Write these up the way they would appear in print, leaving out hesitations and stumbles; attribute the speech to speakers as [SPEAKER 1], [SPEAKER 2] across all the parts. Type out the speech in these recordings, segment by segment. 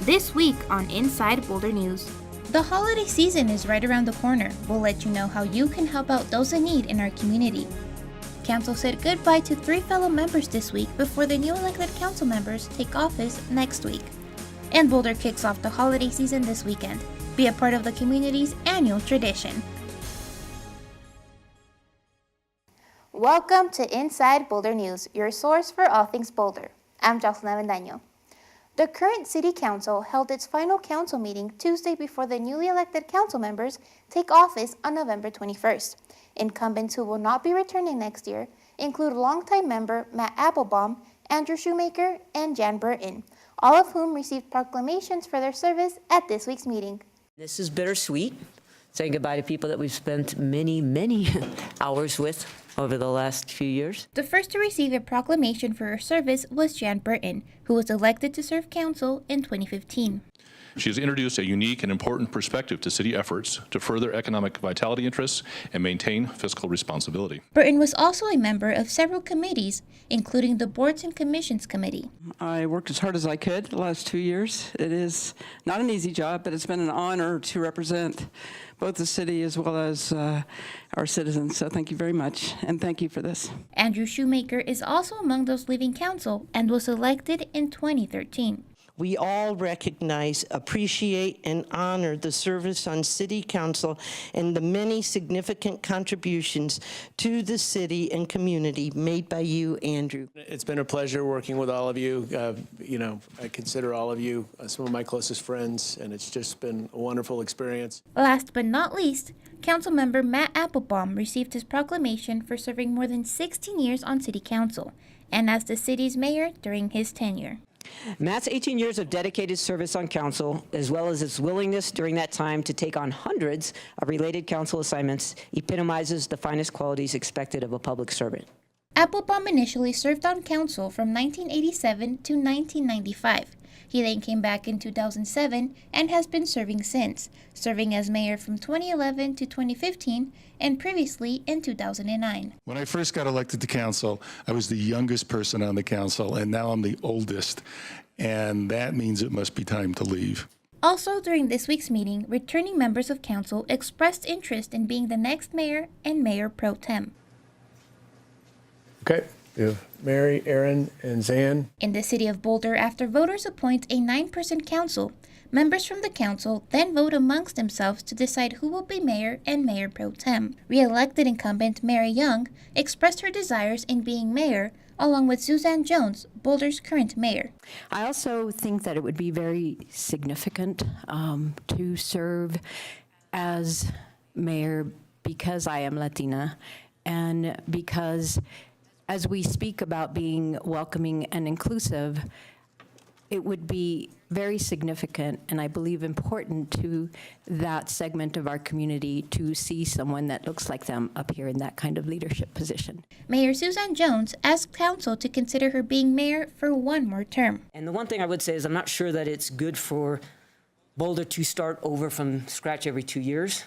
[SPEAKER 1] This week on Inside Boulder News.
[SPEAKER 2] The holiday season is right around the corner. We'll let you know how you can help out those in need in our community. Council said goodbye to 3 fellow members this week before the new elected council members take office next week. And Boulder kicks off the holiday season this weekend. Be a part of the community's annual tradition.
[SPEAKER 1] Welcome to Inside Boulder News, your source for all things Boulder. I'm Jocelyn Avendaño. The current City Council held its final council meeting Tuesday before the newly elected council members take office on November 21st. Incumbents who will not be returning next year include longtime member Matt Applebaum, Andrew Shoemaker, and Jan Burton, all of whom received proclamations for their service at this week's meeting.
[SPEAKER 3] This is bittersweet, saying goodbye to people that we've spent many hours with over the last few years.
[SPEAKER 2] The first to receive a proclamation for her service was Jan Burton, who was elected to serve council in 2015.
[SPEAKER 4] She has introduced a unique and important perspective to city efforts to further economic vitality interests and maintain fiscal responsibility.
[SPEAKER 2] Burton was also a member of several committees, including the Boards and Commissions Committee.
[SPEAKER 5] I worked as hard as I could the last 2 years. It is not an easy job, but it's been an honor to represent both the city as well as our citizens. So thank you very much, and thank you for this.
[SPEAKER 2] Andrew Shoemaker is also among those leaving council and was elected in 2013.
[SPEAKER 6] We all recognize, appreciate, and honor the service on City Council and the many significant contributions to the city and community made by you, Andrew.
[SPEAKER 7] It's been a pleasure working with all of you. I consider all of you some of my closest friends, and it's just been a wonderful experience.
[SPEAKER 2] Last but not least, Councilmember Matt Applebaum received his proclamation for serving more than 16 years on City Council and as the city's mayor during his tenure.
[SPEAKER 3] Matt's 18 years of dedicated service on council, as well as his willingness during that time to take on hundreds of related council assignments, epitomizes the finest qualities expected of a public servant.
[SPEAKER 2] Applebaum initially served on council from 1987 to 1995. He then came back in 2007 and has been serving since, serving as mayor from 2011 to 2015 and previously in 2009.
[SPEAKER 8] When I first got elected to council, I was the youngest person on the council, and now I'm the oldest, and that means it must be time to leave.
[SPEAKER 2] Also during this week's meeting, returning members of council expressed interest in being the next mayor and mayor pro tem.
[SPEAKER 7] Okay, we have Mary, Aaron, and Zan.
[SPEAKER 2] In the city of Boulder, after voters appoint a 9-person council, members from the council then vote amongst themselves to decide who will be mayor and mayor pro tem. Re-elected incumbent Mary Young expressed her desires in being mayor, along with Suzanne Jones, Boulder's current mayor.
[SPEAKER 9] I also think that it would be very significant to serve as mayor because I am Latina and because as we speak about being welcoming and inclusive, it would be very significant and I believe important to that segment of our community to see someone that looks like them up here in that kind of leadership position.
[SPEAKER 2] Mayor Suzanne Jones asked council to consider her being mayor for one more term.
[SPEAKER 3] And the one thing I would say is I'm not sure that it's good for Boulder to start over from scratch every 2 years.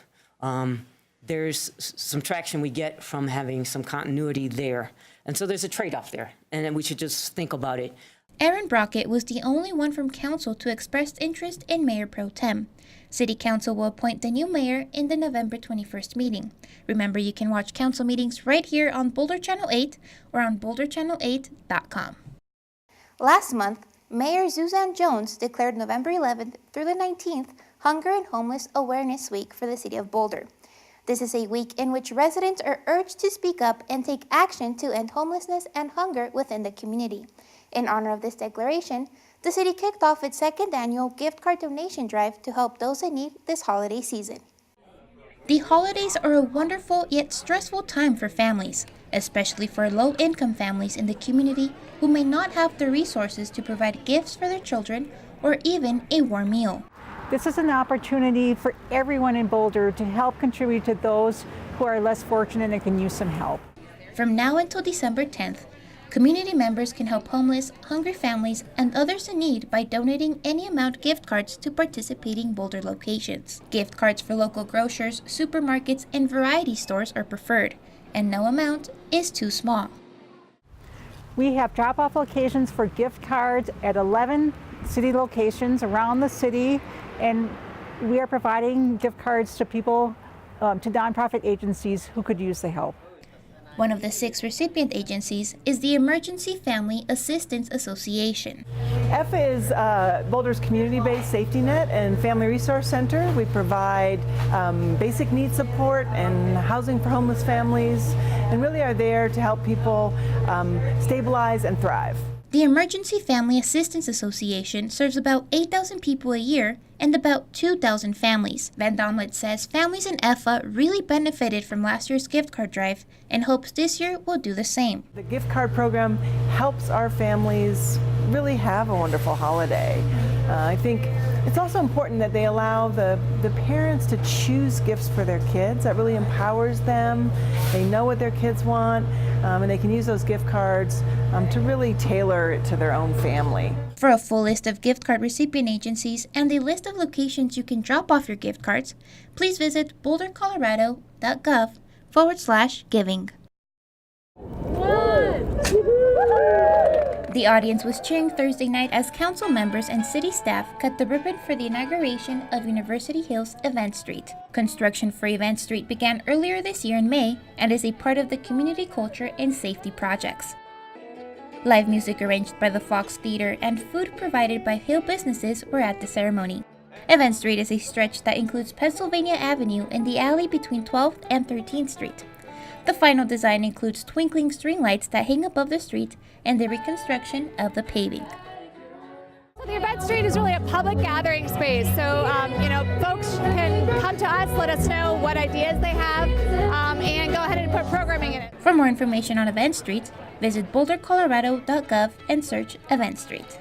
[SPEAKER 3] There's some traction we get from having some continuity there. And so there's a trade-off there, and then we should just think about it.
[SPEAKER 2] Aaron Brockett was the only one from council to express interest in mayor pro tem. City Council will appoint the new mayor in the November 21st meeting. Remember, you can watch council meetings right here on Boulder Channel 8 or on boulderchannel8.com.
[SPEAKER 1] Last month, Mayor Suzanne Jones declared November 11th through the 19th Hunger and Homeless Awareness Week for the city of Boulder. This is a week in which residents are urged to speak up and take action to end homelessness and hunger within the community. In honor of this declaration, the city kicked off its second annual gift card donation drive to help those in need this holiday season.
[SPEAKER 2] The holidays are a wonderful yet stressful time for families, especially for low-income families in the community who may not have the resources to provide gifts for their children or even a warm meal.
[SPEAKER 10] This is an opportunity for everyone in Boulder to help contribute to those who are less fortunate and can use some help.
[SPEAKER 2] From now until December 10th, community members can help homeless, hungry families, and others in need by donating any amount gift cards to participating Boulder locations. Gift cards for local grocers, supermarkets, and variety stores are preferred, and no amount is too small.
[SPEAKER 10] We have drop-off locations for gift cards at 11 city locations around the city, and we are providing gift cards to people, to nonprofit agencies who could use the help.
[SPEAKER 2] One of the 6 recipient agencies is the Emergency Family Assistance Association.
[SPEAKER 11] EFA is Boulder's community-based safety net and family resource center. We provide basic needs support and housing for homeless families, and really are there to help people stabilize and thrive.
[SPEAKER 2] The Emergency Family Assistance Association serves about 8,000 people a year and about 2,000 families. Van Donlet says families in EFA really benefited from last year's gift card drive and hopes this year will do the same.
[SPEAKER 11] The gift card program helps our families really have a wonderful holiday. I think it's also important that they allow the parents to choose gifts for their kids. That really empowers them. They know what their kids want, and they can use those gift cards to really tailor it to their own family.
[SPEAKER 2] For a full list of gift card recipient agencies and a list of locations you can drop off your gift cards, please visit bouldercolorado.gov/giving. The audience was cheering Thursday night as council members and city staff cut the ribbon for the inauguration of University Hills Event Street. Construction for Event Street began earlier this year in May and is a part of the community culture and safety projects. Live music arranged by the Fox Theater and food provided by Hill businesses were at the ceremony. Event Street is a stretch that includes Pennsylvania Avenue and the alley between 12th and 13th Street. The final design includes twinkling string lights that hang above the street and the reconstruction of the paving.
[SPEAKER 12] The Event Street is really a public gathering space, so folks can come to us, let us know what ideas they have, and go ahead and put programming in it.
[SPEAKER 2] For more information on Event Street, visit bouldercolorado.gov and search Event Street.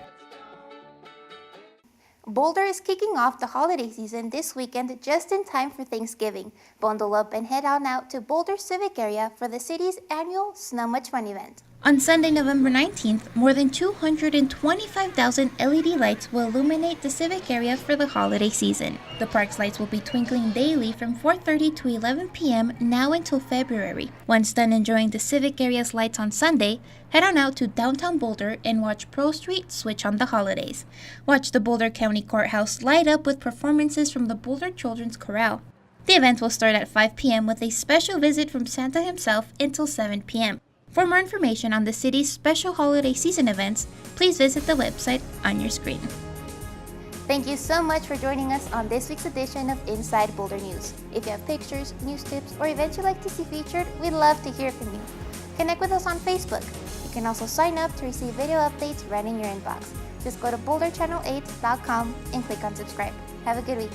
[SPEAKER 1] Boulder is kicking off the holiday season this weekend just in time for Thanksgiving. Bundle up and head on out to Boulder Civic Area for the city's annual Snow Much Fun event.
[SPEAKER 2] On Sunday, November 19th, more than 225,000 LED lights will illuminate the civic area for the holiday season. The park's lights will be twinkling daily from 4:30 to 11 p.m. now until February. Once done enjoying the civic area's lights on Sunday, head on out to downtown Boulder and watch Pro Street switch on the holidays. Watch the Boulder County Courthouse light up with performances from the Boulder Children's Chorale. The event will start at 5 p.m. with a special visit from Santa himself until 7 p.m. For more information on the city's special holiday season events, please visit the website on your screen.
[SPEAKER 1] Thank you so much for joining us on this week's edition of Inside Boulder News. If you have pictures, news tips, or events you'd like to see featured, we'd love to hear from you. Connect with us on Facebook. You can also sign up to receive video updates right in your inbox. Just go to boulderchannel8.com and click on subscribe. Have a good week.